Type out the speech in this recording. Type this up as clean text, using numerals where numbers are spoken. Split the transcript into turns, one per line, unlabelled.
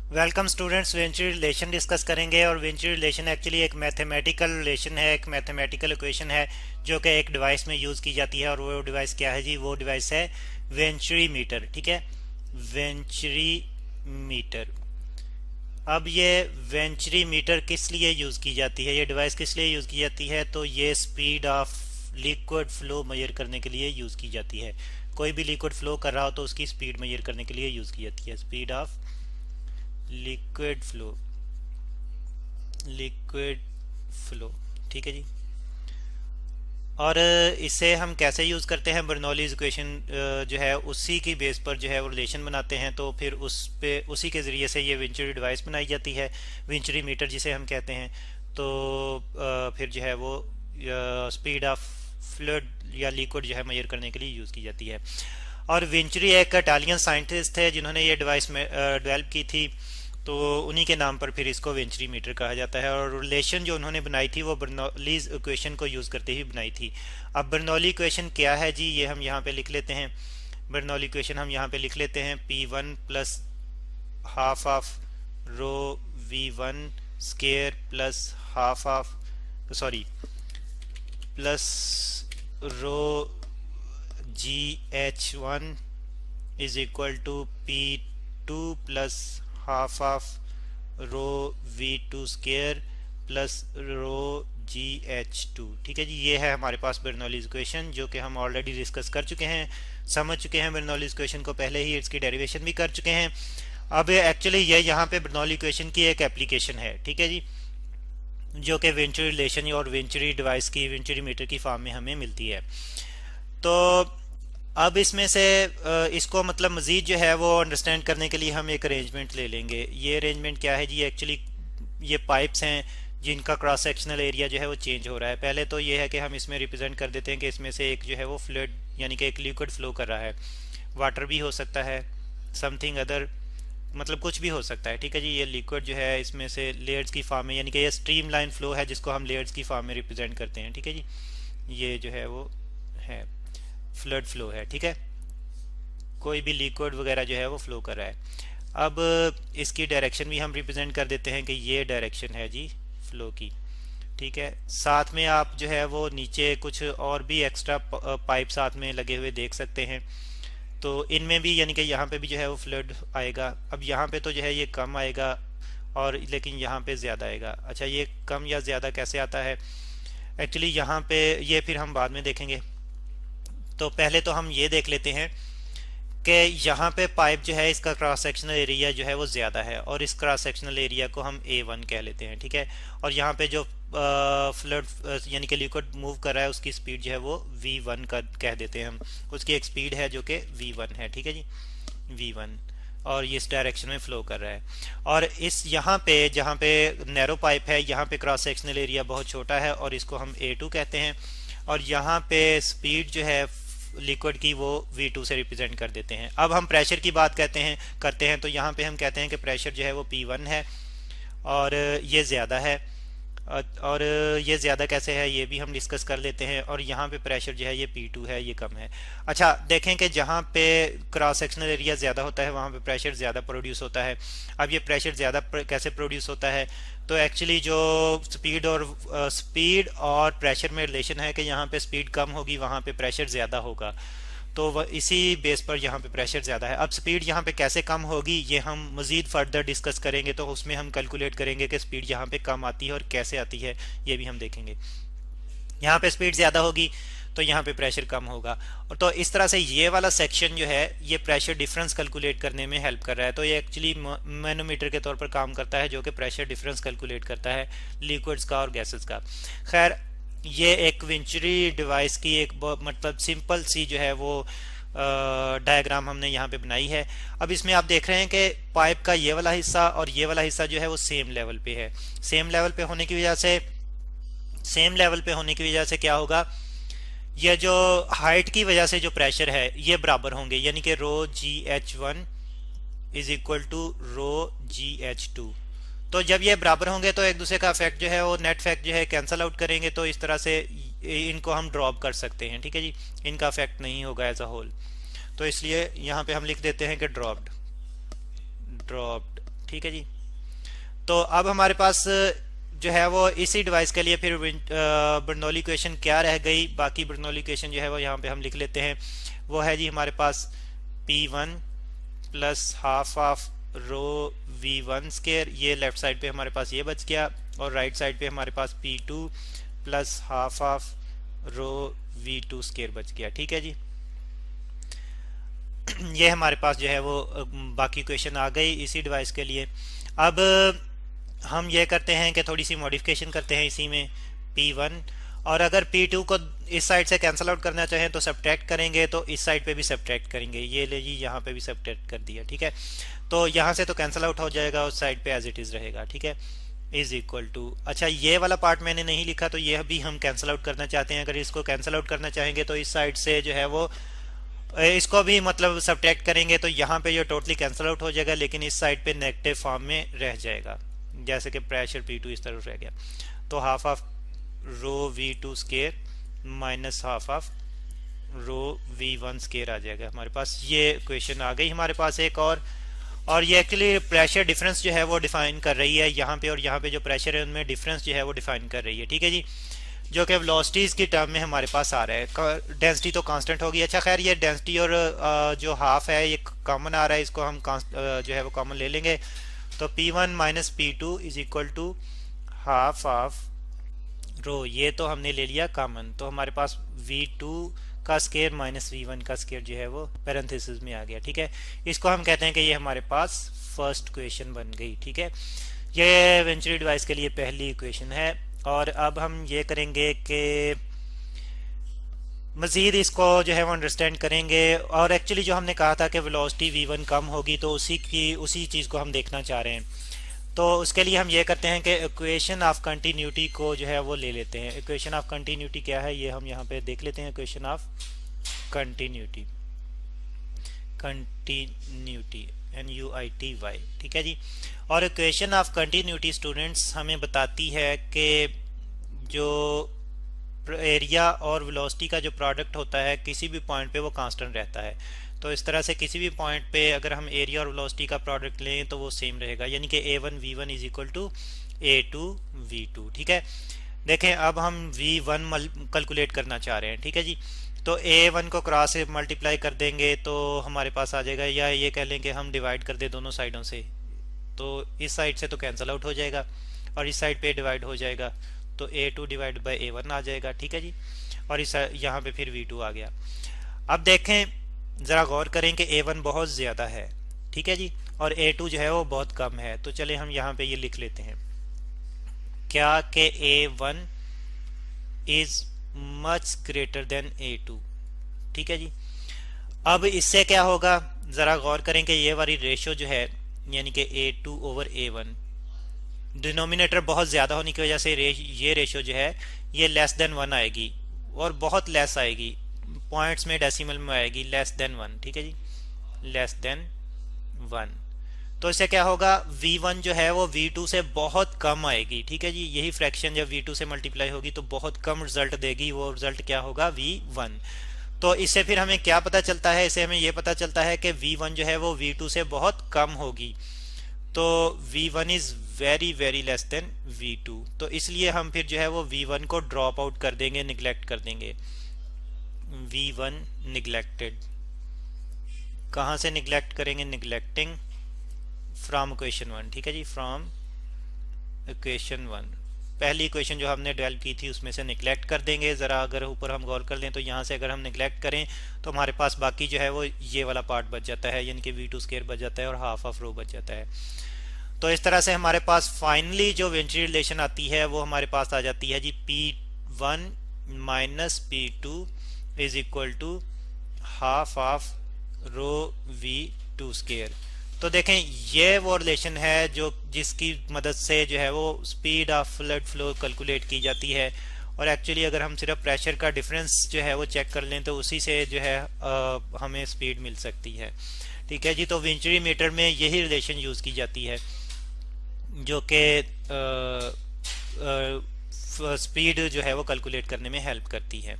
Welcome students. Venturi relation discuss करेंगे और venturi relation actually एक मैथमेटिकल रिलेशन है, एक मैथमेटिकल इक्वेशन है जो कि एक डिवाइस में यूज़ की जाती है। और वो डिवाइस क्या है जी? वो डिवाइस है वेंचुरी मीटर। ठीक है, वेंचुरी मीटर। अब ये वेंचुरी मीटर किस लिए यूज़ की जाती है, ये डिवाइस किस लिए यूज़ की जाती है? तो ये speed of liquid flow measure करने के लिए यूज़ की जाती है। कोई भी लिक्विड फ्लो कर रहा हो तो उसकी स्पीड मेजर करने के लिए यूज़ की जाती है। Speed of liquid flow, liquid flow. ठीक है जी। और इसे हम कैसे यूज़ करते हैं? बर्नौलीज इक्वेशन जो है उसी की बेस पर जो है वो रिलेशन बनाते हैं, तो फिर उस पे उसी के ज़रिए से ये वेंचुरी डिवाइस बनाई जाती है, वेंचुरी मीटर जिसे हम कहते हैं। तो फिर जो है वो स्पीड ऑफ फ्लूइड या लिक्विड जो है मेजर करने के लिए यूज़ की जाती है। और वेंचुरी एक इटालियन साइंटिस्ट थे जिन्होंने ये डिवाइस में डेवलप की थी, तो उन्हीं के नाम पर फिर इसको वेंचुरी मीटर कहा जाता है। और रिलेशन जो उन्होंने बनाई थी वो बर्नौलीज इक्वेशन को यूज़ करते ही बनाई थी। अब बर्नौली इक्वेशन क्या है जी? ये हम यहाँ पे लिख लेते हैं। बर्नौली इक्वेशन हम यहाँ पे लिख लेते हैं P1 plus half of rho V1 square plus half of, sorry, plus rho GH1 is equal to P2 plus half of rho V2 square plus rho GH2। ठीक है जी, ये है हमारे पास बर्नौलीज इक्वेशन जो कि हम ऑलरेडी डिस्कस कर चुके हैं, समझ चुके हैं बर्नौलीज इक्वेशन को पहले ही, इसकी डेरिवेशन भी कर चुके हैं। अब एक्चुअली ये यहाँ पे बर्नौली इक्वेशन की एक एप्लीकेशन है। ठीक है जी, जो कि वेंचुरी रिलेशन और वेंचुरी डिवाइस की, वेंचुरी मीटर की फॉर्म में हमें मिलती है। तो अब इसमें से इसको मतलब मज़ीद जो है वो अंडरस्टैंड करने के लिए हम एक अरेंजमेंट ले लेंगे। ये अरेंजमेंट क्या है जी? एक्चुअली ये पाइप्स हैं जिनका क्रॉस सेक्शनल एरिया जो है वो चेंज हो रहा है। पहले तो ये है कि हम इसमें रिप्रेजेंट कर देते हैं कि इसमें से एक जो है वो फ्लूइड यानी कि एक लिक्विड फ्लो कर रहा है। वाटर भी हो सकता है, समथिंग अदर, मतलब कुछ भी हो सकता है। ठीक है जी, ये लिक्विड जो है इसमें से लेयर्स की फॉर्म में, यानी कि ये स्ट्रीम लाइन फ्लो है जिसको हम लेयर्स की फॉर्म में रिप्रेजेंट करते हैं। ठीक है जी, ये जो है वो है फ्लड फ्लो है। ठीक है, कोई भी लिक्विड वगैरह जो है वो फ्लो कर रहा है। अब इसकी डायरेक्शन भी हम रिप्रेजेंट कर देते हैं कि ये डायरेक्शन है जी फ्लो की। ठीक है, साथ में आप जो है वो नीचे कुछ और भी एक्स्ट्रा पाइप साथ में लगे हुए देख सकते हैं। तो इनमें भी यानी कि यहाँ पे भी जो है वो फ्लड आएगा। अब यहाँ पे तो जो है ये कम आएगा और लेकिन यहाँ पे ज़्यादा आएगा। अच्छा, ये कम या ज़्यादा कैसे आता है? एक्चुअली यहाँ पे ये फिर हम बाद में देखेंगे। तो पहले तो हम ये देख लेते हैं कि यहाँ पे पाइप जो है इसका क्रॉस सेक्शनल एरिया जो है वो ज़्यादा है और इस क्रॉस सेक्शनल एरिया को हम A1 कह लेते हैं। ठीक है, और यहाँ पे जो फ्लड यानी कि लिक्विड मूव कर रहा है उसकी स्पीड जो है वो V1 का कह देते हैं हम। उसकी एक स्पीड है जो कि V1 है। ठीक है जी, V1, और ये इस डायरेक्शन में फ्लो कर रहा है। और इस यहाँ पे जहाँ पे नैरो पाइप है यहाँ पे क्रॉस सेक्शनल एरिया बहुत छोटा है और इसको हम A2 कहते हैं। और यहाँ पे स्पीड जो है लिक्विड की वो V2 से रिप्रेजेंट कर देते हैं। अब हम प्रेशर की बात करते हैं तो यहाँ पे हम कहते हैं कि प्रेशर जो है वो P1 है और ये ज़्यादा है। और ये ज़्यादा कैसे है ये भी हम डिस्कस कर लेते हैं। और यहाँ पे प्रेशर जो है ये P2 है, ये कम है। अच्छा, देखें कि जहाँ पे क्रॉस सेक्शनल एरिया ज़्यादा होता है वहाँ पे प्रेशर ज़्यादा प्रोड्यूस होता है। अब ये प्रेशर ज़्यादा कैसे प्रोड्यूस होता है? तो एक्चुअली जो स्पीड और प्रेशर में रिलेशन है कि यहाँ पे स्पीड कम होगी वहाँ पे प्रेशर ज़्यादा होगा, तो वह इसी बेस पर यहाँ पे प्रेशर ज़्यादा है। अब स्पीड यहाँ पे कैसे कम होगी ये हम मज़ीद फर्दर डिस्कस करेंगे, तो उसमें हम कैलकुलेट करेंगे कि स्पीड यहाँ पे कम आती है और कैसे आती है, ये भी हम देखेंगे। यहाँ पे स्पीड ज़्यादा होगी तो यहाँ पे प्रेशर कम होगा। और तो इस तरह से ये वाला सेक्शन जो है ये प्रेशर डिफरेंस कैलकुलेट करने में हेल्प कर रहा है। तो ये एक्चुअली मैनोमीटर के तौर पर काम करता है जो कि प्रेशर डिफरेंस कैलकुलेट करता है लिक्विड्स का और गैसेस का। खैर, ये एक वेंचुरी डिवाइस की एक मतलब सिंपल सी जो है वो डायग्राम हमने यहाँ पे बनाई है। अब इसमें आप देख रहे हैं कि पाइप का ये वाला हिस्सा और ये वाला हिस्सा जो है वो सेम लेवल पे है। सेम लेवल पे होने की वजह से क्या होगा? ये जो हाइट की वजह से जो प्रेशर है ये बराबर होंगे, यानी कि rho GH1 is equal to rho GH2। तो जब ये बराबर होंगे तो एक दूसरे का इफेक्ट जो है वो नेट इफेक्ट जो है कैंसल आउट करेंगे, तो इस तरह से इनको हम ड्रॉप कर सकते हैं। ठीक है जी, इनका इफेक्ट नहीं होगा एज अ होल। तो इसलिए यहाँ पे हम लिख देते हैं कि ड्रॉप्ड। ठीक है जी। तो अब हमारे पास जो है वो इसी डिवाइस के लिए फिर बर्नौली इक्वेशन क्या रह गई, बाकी बर्नौली इक्वेशन जो है वो यहाँ पे हम लिख लेते हैं। वो है जी हमारे पास P1 plus half of rho V1 square, ये लेफ्ट साइड पे हमारे पास ये बच गया, और राइट साइड पे हमारे पास P2 plus half of rho V2 square बच गया। ठीक है जी। ये हमारे पास जो है वो बाकी इक्वेशन आ गई इसी डिवाइस के लिए। अब हम ये करते हैं कि थोड़ी सी मॉडिफिकेशन करते हैं इसी में P1, और अगर P2 को इस साइड से कैंसिल आउट करना चाहें तो सब्ट्रैक्ट करेंगे, तो इस साइड पे भी सब्ट्रैक्ट करेंगे। ये ले जी यहाँ पे भी सब्ट्रैक्ट कर दिया। ठीक है, तो यहाँ से तो कैंसिल आउट हो जाएगा, उस साइड पे एज इट इज रहेगा। ठीक है, इज इक्वल टू, अच्छा ये वाला पार्ट मैंने नहीं लिखा, तो ये भी हम कैंसिल आउट करना चाहते हैं। अगर इसको कैंसिल आउट करना चाहेंगे तो इस साइड से जो है वो इसको भी मतलब सब्ट्रैक्ट करेंगे, तो यहाँ पे जो टोटली कैंसिल आउट हो जाएगा, लेकिन इस साइड पे नेगेटिव फॉर्म में रह जाएगा, जैसे कि प्रेशर P2 इस तरफ रह गया। तो half of rho V2 square minus half of rho V1 square आ जाएगा हमारे पास। ये इक्वेशन आ गई हमारे पास एक और ये एक्चुअली प्रेशर डिफरेंस जो है वो डिफाइन कर रही है यहाँ पे, और यहाँ पे जो प्रेशर है उनमें डिफरेंस जो है वो डिफाइन कर रही है। ठीक है जी, जो कि वेलोसिटीज की टर्म में हमारे पास आ रहा है। डेंसिटी तो कांस्टेंट होगी। अच्छा खैर, ये डेंसिटी और जो हाफ है ये कॉमन आ रहा है, इसको हम जो है वो कॉमन ले लेंगे। तो P1 minus P2 is equal to half of rho, ये तो हमने ले लिया कॉमन, तो हमारे पास V2 का स्केयर माइनस V1 का स्केयर जो है वो पैरेंथेसिस में आ गया। ठीक है, इसको हम कहते हैं कि ये हमारे पास फर्स्ट इक्वेशन बन गई। ठीक है, ये वेंचुरी डिवाइस के लिए पहली इक्वेशन है। और अब हम ये करेंगे कि मज़ीद इसको जो है वो अंडरस्टैंड करेंगे, और एक्चुअली जो हमने कहा था कि वेलोसिटी V1 कम होगी, तो उसी चीज़ को हम देखना चाह रहे हैं। तो उसके लिए हम ये करते हैं कि इक्वेशन ऑफ कंटिन्यूटी को जो है वो ले लेते हैं। इक्वेशन ऑफ कंटिन्यूटी क्या है ये हम यहाँ पे देख लेते हैं। इक्वेशन ऑफ कंटिन्यूटी, NUITY, ठीक है जी। और इक्वेशन ऑफ कंटिन्यूटी स्टूडेंट्स हमें बताती है कि जो एरिया और वेलोसिटी का जो प्रोडक्ट होता है किसी भी पॉइंट पे वो कांस्टेंट रहता है। तो इस तरह से किसी भी पॉइंट पे अगर हम एरिया और वेलोसिटी का प्रोडक्ट लें तो वो सेम रहेगा, यानी कि A1 V1 is equal to A2 V2। ठीक है, देखें अब हम V1 कैलकुलेट करना चाह रहे हैं। ठीक है जी, तो A1 को क्रॉस से मल्टीप्लाई कर देंगे तो हमारे पास आ जाएगा, या ये कह लें कि हम डिवाइड कर दें दोनों साइडों से, तो इस साइड से तो कैंसिल आउट हो जाएगा और इस साइड पे डिवाइड हो जाएगा, तो A2 डिवाइड बाई A1 आ जाएगा। ठीक है जी, और इस यहाँ पे फिर V2 आ गया। अब देखें ज़रा गौर करें कि A1 बहुत ज़्यादा है, ठीक है जी, और A2 जो है वो बहुत कम है। तो चले हम यहाँ पे ये लिख लेते हैं क्या कि A1 is much greater than A2। ठीक है जी, अब इससे क्या होगा, ज़रा गौर करें कि ये वाली रेशो जो है यानी कि A2 ओवर A1, डिनोमिनेटर बहुत ज़्यादा होने की वजह से ये रेशो जो है ये लेस देन 1 आएगी, और बहुत लेस आएगी, पॉइंट्स में डेसिमल में आएगी लेस देन 1। ठीक है जी, लेस देन 1। तो इससे क्या होगा, V1 जो है वो V2 से बहुत कम आएगी। ठीक है जी, यही फ्रैक्शन जब V2 से मल्टीप्लाई होगी तो बहुत कम रिजल्ट देगी, वो रिजल्ट क्या होगा V1। तो इससे फिर हमें क्या पता चलता है, इससे हमें ये पता चलता है कि V1 जो है वो V2 से बहुत कम होगी, तो V1 is very very less than V2। तो इसलिए हम फिर जो है वो V1 को ड्रॉप आउट कर देंगे, निगलेक्ट कर देंगे। V1 निगलेक्टेड, कहाँ से निगलेक्ट करेंगे, निगलेक्टिंग फ्रॉम इक्वेशन 1। ठीक है जी, फ्रॉम इक्वेशन 1, पहली इक्वेशन जो हमने डेवलप की थी उसमें से निगलेक्ट कर देंगे। ज़रा अगर ऊपर हम गौर कर लें तो यहाँ से अगर हम निगलेक्ट करें तो हमारे पास बाकी जो है वो ये वाला पार्ट बच जाता है, यानी कि V2 स्केयर बच जाता है और हाफ ऑफ रो बच जाता है। तो इस तरह से हमारे पास फाइनली जो वेंचुरी रिलेशन आती है वो हमारे पास आ जाती है जी P1 minus P2 is equal to half of rho V2 square. तो देखें ये वो रिलेशन है जो जिसकी मदद से जो है वो speed of flood flow calculate की जाती है, और एक्चुअली अगर हम सिर्फ प्रेशर का डिफरेंस जो है वो चेक कर लें तो उसी से जो है हमें स्पीड मिल सकती है। ठीक है जी, तो वेंचुरी मीटर में यही रिलेशन यूज़ की जाती है जो कि स्पीड जो है वो कैलकुलेट करने में हेल्प करती है।